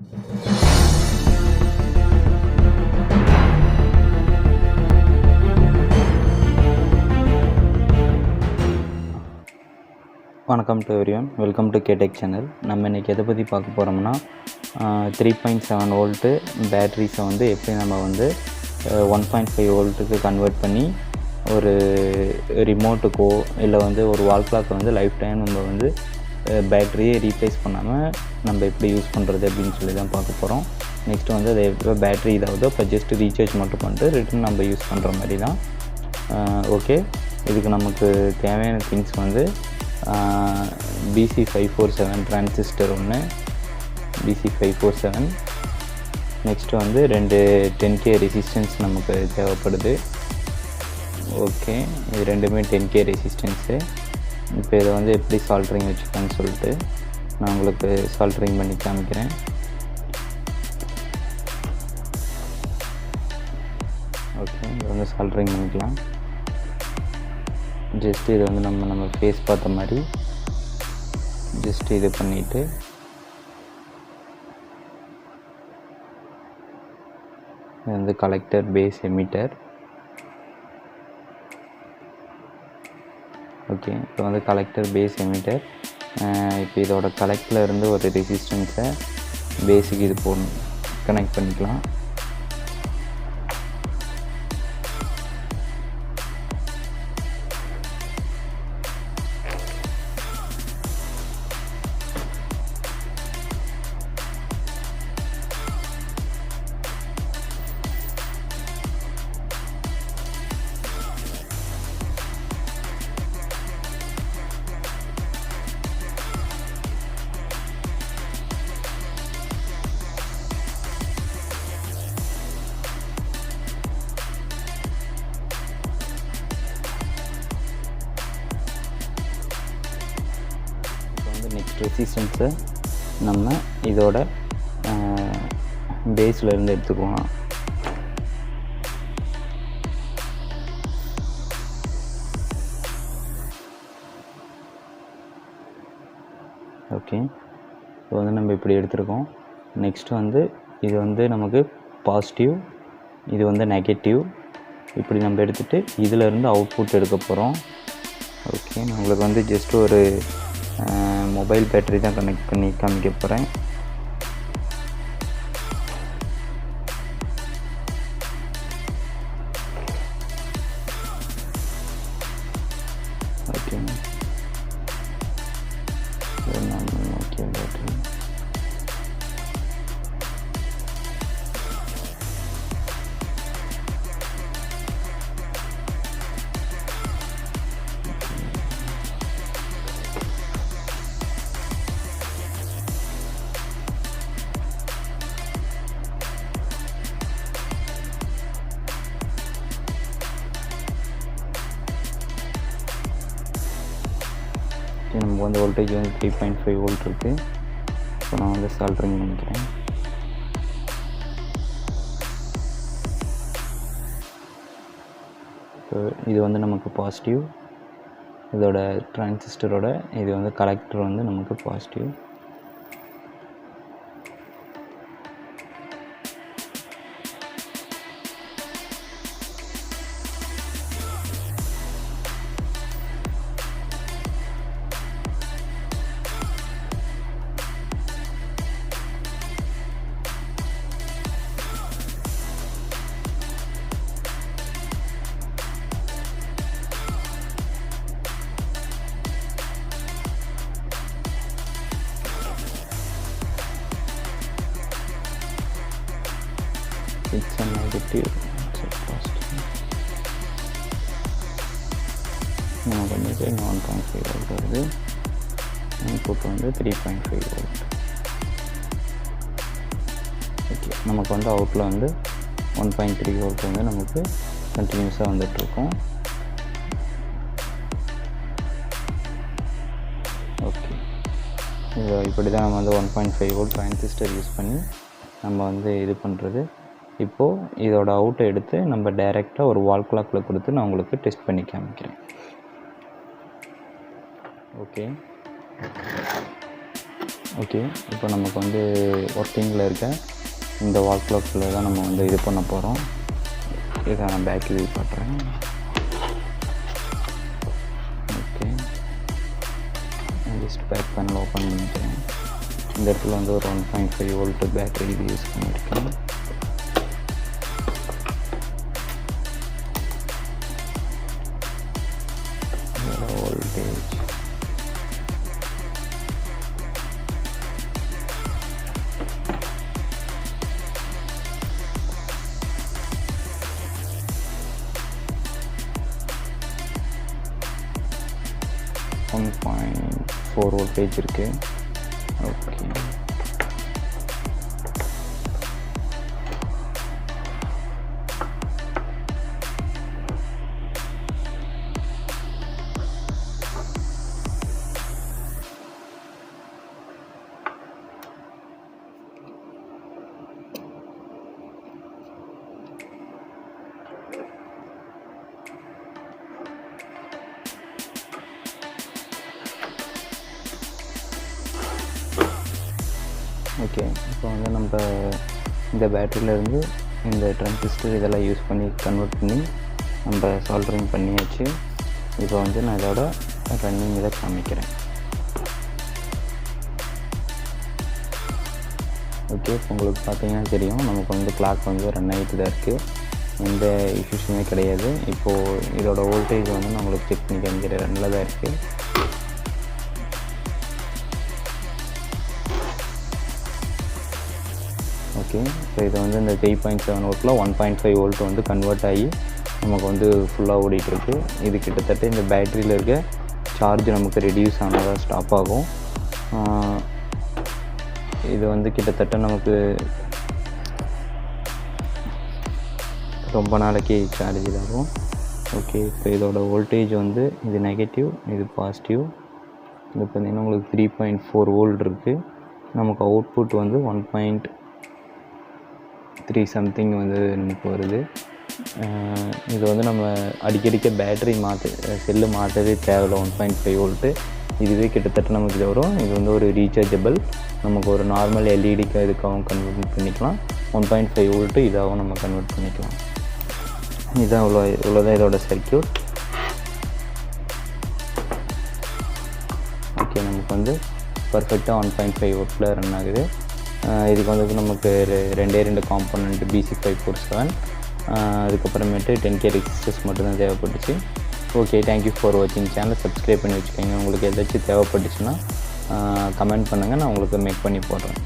வணக்கம் to everyone, welcome to Katech channel. நம்ம இன்றைக்கி எதை பற்றி பார்க்க போகிறோம்னா 3.7 வோல்ட்டு பேட்ரிஸை வந்து எப்படி நம்ம வந்து 1.5 வோல்ட்டுக்கு கன்வெர்ட் பண்ணி ஒரு ரிமோட்டுக்கோ இல்லை வந்து ஒரு வால் கிளாக்கை வந்து லைஃப் டைம் நம்ம வந்து பேட்டரியை ரீப்ளேஸ் பண்ணாமல் நம்ம எப்படி யூஸ் பண்ணுறது அப்படின்னு சொல்லி தான் பார்க்க போகிறோம். நெக்ஸ்ட் வந்து அது எப்போ பேட்ரி இதாகுதோ இப்போ ஜஸ்ட் ரீசார்ஜ் மட்டும் பண்ணிட்டு ரிட்டன் நம்ம யூஸ் பண்ணுற மாதிரி தான். ஓகே, இதுக்கு நமக்கு தேவையான திங்ஸ் வந்து BC547 டிரான்சிஸ்டர் ஒன்று, BC547. நெக்ஸ்ட்டு வந்து 2 10K ரெசிஸ்டன்ஸ் நமக்கு தேவைப்படுது. ஓகே, இது ரெண்டுமே 10K ரெசிஸ்டன்ஸு. இப்போ இதை வந்து எப்படி சால்ட்ரிங் வச்சுக்கலான்னு சொல்லிட்டு நான் உங்களுக்கு சால்ட்ரிங் பண்ணி காமிக்கிறேன். ஓகே, இதை வந்து சால்ட்ரிங் பண்ணிக்கலாம். ஜஸ்ட்டு இதை வந்து நம்ம ஃபேஸ் பார்த்த மாதிரி ஜஸ்ட் இது பண்ணிவிட்டு இது வந்து கலெக்டர், பேஸ், எமிட்டர். ஓகே, இப்போ வந்து கலெக்டர், பேஸ், எமிட்டர். இப்போ இதோட கலெக்டில் இருந்து ஒரு ரெசிஸ்டன்ஸை பேஸுக்கு இது கனெக்ட் பண்ணிக்கலாம். நெக்ஸ்ட் ரெசிஸ்டன்ஸை நம்ம இதோட பேஸில் இருந்து எடுத்துக்குவோம். ஓகே, இப்போ வந்து நம்ம இப்படி எடுத்துருக்கோம். நெக்ஸ்ட் வந்து இது வந்து நமக்கு பாசிட்டிவ், இது வந்து நெகட்டிவ். இப்படி நம்ம எடுத்துகிட்டு இதிலேருந்து அவுட்புட் எடுக்க போகிறோம். ஓகே, நான் உங்களுக்கு வந்து ஜஸ்ட் ஒரு மொபைல் பேட்டரி தான் கனெக்ட் பண்ணி காமிக்க போகிறேன். Okay, okay battery. நமக்கு வந்து வோல்டேஜ் வந்து 3.5 வோல்ட் இருக்குது. இப்போ நான் வந்து சால்ட்ரிங் பண்ணிக்கிறேன். இப்போ இது வந்து நமக்கு பாசிட்டிவ், இதோட டிரான்சிஸ்டரோட இது வந்து கலெக்டர் வந்து நமக்கு positive. It's a negative, it's a positive. நமக்கு வந்து 1.5 வோல்ட் வருது. இன்புட் வந்து 3.5 வோல்ட். ஓகே, நமக்கு வந்து அவுட்டில் வந்து 1.3 வோல்ட் வந்து நமக்கு கண்டினியூஸாக வந்துட்டுருக்கோம். ஓகே, இது இப்படி தான் நம்ம வந்து 1.5 வோல்ட் டிரான்சிஸ்டர் யூஸ் பண்ணி நம்ம வந்து இது பண்ணுறது. இப்போது இதோட அவுட்டை எடுத்து நம்ம டைரெக்டாக ஒரு வால் கிளாக்கில் கொடுத்து நான் உங்களுக்கு டெஸ்ட் பண்ணி காமிக்கிறேன். ஓகே, ஓகே, இப்போ நமக்கு வந்து ஒர்க்கிங்கில் இருக்க இந்த வால் கிளாக்கில் தான் நம்ம வந்து இது பண்ண போகிறோம். இதை நான் பேட்டரி காட்டுறேன். Okay, just back panel open பண்ணிக்கிறேன். இந்த இடத்துல வந்து ஒரு 1.5 வோல்ட் பேட்டரி இது யூஸ் பண்ணியிருக்கேன். வோல்டேஜ் .4 வோல்டேஜ் இருக்குது. Okay, okay. இப்போ வந்து நம்ம இந்த பேட்டரியிலேருந்து இந்த டிரான்சிஸ்டர் இதெல்லாம் யூஸ் பண்ணி கன்வெர்ட் பண்ணி நம்ம சால்டரிங் பண்ணியாச்சு. இப்போ வந்து நான் இதோட ரன்னிங் இதை காமிக்கிறேன். ஓகே, இப்போ உங்களுக்கு பார்த்தீங்கன்னா தெரியும், நமக்கு வந்து கிளாக் வந்து ரன் ஆகிட்டு தான் இருக்குது. எந்த இஷ்யூஸுமே கிடையாது. இப்போது இதோட வோல்டேஜ் வந்து நான் உங்களுக்கு செக் பண்ணி காமிக்கிறேன். ரன்னில் தான் இருக்குது. ஓகே, ஸோ இது வந்து இந்த 3.7 வோல்ட்டில் 1.5 வோல்ட் வந்து கன்வெர்ட் ஆகி நமக்கு வந்து ஃபுல்லாக ஓடிட்டுருக்கு. இது கிட்டத்தட்ட இந்த பேட்டரியில் இருக்க சார்ஜ் நமக்கு ரெடியூஸ் ஆனதாக ஸ்டாப் ஆகும். இது வந்து கிட்டத்தட்ட நமக்கு ரொம்ப நாளைக்கு சார்ஜ் இதாகும். ஓகே, இப்போ இதோட வோல்டேஜ் வந்து இது நெகட்டிவ், இது பாசிட்டிவ். இது பார்த்திங்கன்னா உங்களுக்கு 3.4 வோல்ட் இருக்குது. நமக்கு அவுட்புட் வந்து 1.3 சம்திங் வந்து நமக்கு வருது. இது வந்து நம்ம அடிக்கடிக்க பேட்டரி செல்லு மாற்றவே தேவையில்லை. 1.5 வோல்ட்டு இதுவே கிட்டத்தட்ட நமக்கு இது வரும். இது வந்து ஒரு ரீசார்ஜபிள். நமக்கு ஒரு நார்மல் எல்இடிக்கு இதுக்காகவும் கன்வெர்ட் பண்ணிக்கலாம். 1.5 வோல்ட்டு இதாகவும் நம்ம கன்வெர்ட் பண்ணிக்கலாம். இதுதான் இவ்வளோதான் இதோட சர்க்யூட். ஓகே, நமக்கு வந்து பர்ஃபெக்டாக 1.5 வோல்ட்டில் ரன் ஆகுது. இதுக்கு வந்து நமக்கு ரெண்டு காம்பனண்ட் BC547, அதுக்கப்புறமேட்டு 10K ரெசிஸ்டர்ஸ் மட்டும்தான் தேவைப்பட்டுச்சு. ஓகே, தேங்க்யூ ஃபார் வாட்சிங். சேனலை சப்ஸ்கிரைப் பண்ணி வச்சுக்கோங்க. உங்களுக்கு ஏதாச்சும் தேவைப்பட்டுச்சுன்னா கமெண்ட் பண்ணுங்கள், நான் உங்களுக்கு மேக் பண்ணி போடுறேன்.